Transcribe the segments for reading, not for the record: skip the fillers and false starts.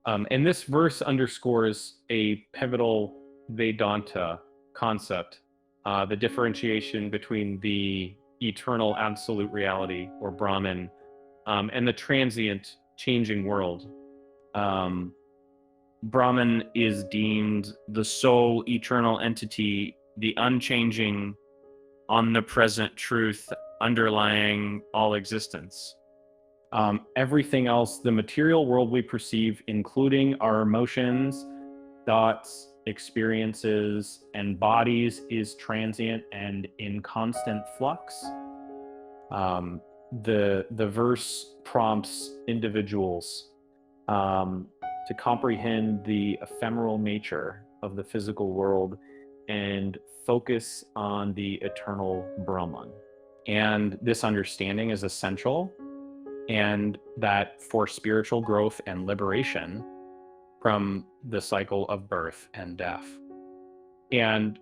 And this verse underscores a pivotal Vedanta concept, the differentiation between the eternal absolute reality, or Brahman, and the transient changing world. Um, Brahman is deemed the sole eternal entity, the unchanging, omnipresent truth underlying all existence. Everything else, the material world we perceive, including our emotions, thoughts, experiences, and bodies, is transient and in constant flux. The verse prompts individuals to comprehend the ephemeral nature of the physical world and focus on the eternal Brahman. And this understanding is essential, and that for spiritual growth and liberation from the cycle of birth and death. And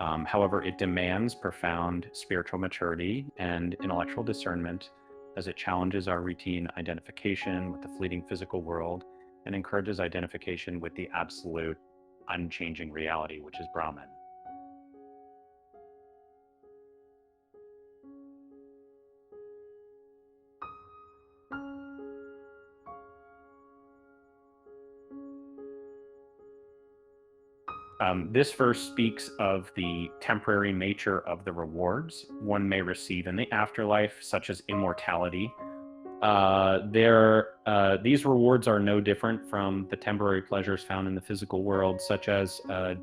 however, it demands profound spiritual maturity and intellectual discernment, as it challenges our routine identification with the fleeting physical world and encourages identification with the absolute, unchanging reality, which is Brahman. This verse speaks of the temporary nature of the rewards one may receive in the afterlife, such as immortality. These rewards are no different from the temporary pleasures found in the physical world, such as a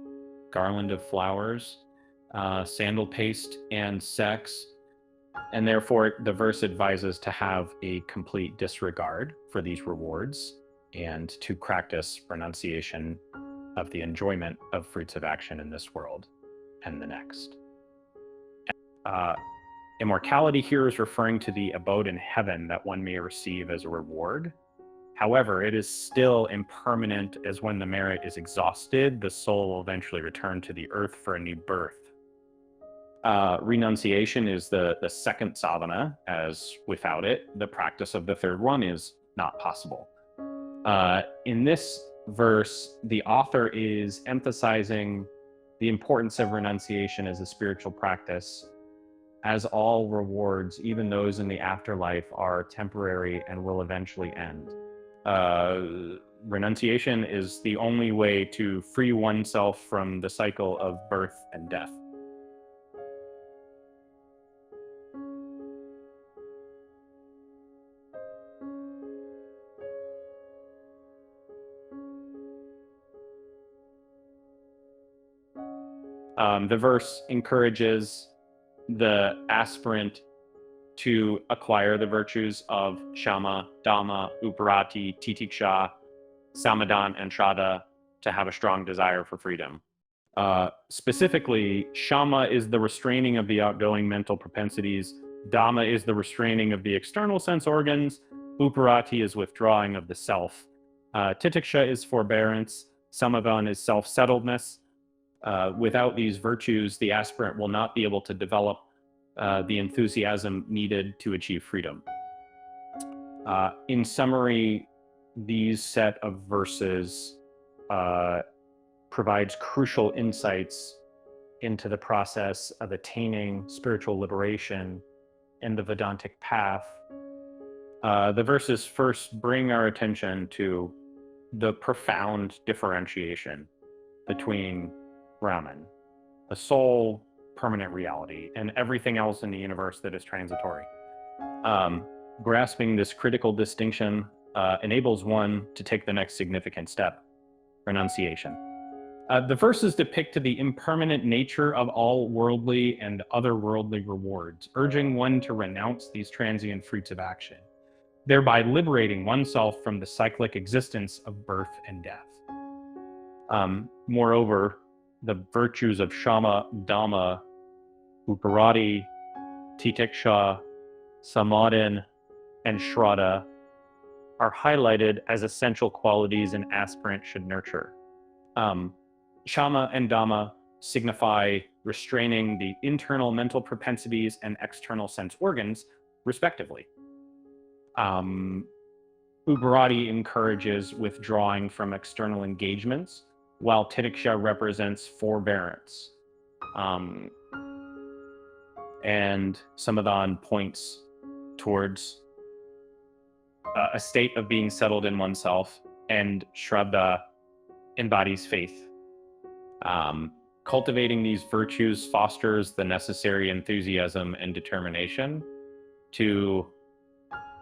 garland of flowers, sandal paste, and sex. And therefore, the verse advises to have a complete disregard for these rewards and to practice renunciation of the enjoyment of fruits of action in this world and the next. Immortality here is referring to the abode in heaven that one may receive as a reward. However, it is still impermanent, as when the merit is exhausted, the soul will eventually return to the earth for a new birth. Renunciation is the second sadhana, as without it, the practice of the third one is not possible. In this verse, the author is emphasizing the importance of renunciation as a spiritual practice, as all rewards, even those in the afterlife, are temporary and will eventually end. Renunciation is the only way to free oneself from the cycle of birth and death. The verse encourages the aspirant to acquire the virtues of Shama, Dhamma, Uparati, Titiksha, Samadhan, and Shraddha to have a strong desire for freedom. Specifically, Shama is the restraining of the outgoing mental propensities, Dhamma is the restraining of the external sense organs, Uparati is withdrawing of the self, Titiksha is forbearance, Samadhan is self-settledness. Without these virtues, the aspirant will not be able to develop the enthusiasm needed to achieve freedom. In summary, these set of verses provides crucial insights into the process of attaining spiritual liberation in the Vedantic path. The verses first bring our attention to the profound differentiation between Brahman, the sole permanent reality, and everything else in the universe that is transitory. Grasping this critical distinction enables one to take the next significant step, renunciation. The verses depict the impermanent nature of all worldly and otherworldly rewards, urging one to renounce these transient fruits of action, thereby liberating oneself from the cyclic existence of birth and death. Moreover, the virtues of Shama, Dhamma, Uparati, Titiksha, Samadhan, and Shraddha are highlighted as essential qualities an aspirant should nurture. Shama and Dhamma signify restraining the internal mental propensities and external sense organs, respectively. Ubarati encourages withdrawing from external engagements, while Titiksha represents forbearance. And Samadhan points towards a state of being settled in oneself, and Shraddha embodies faith. Cultivating these virtues fosters the necessary enthusiasm and determination to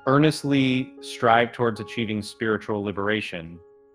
earnestly strive towards achieving spiritual liberation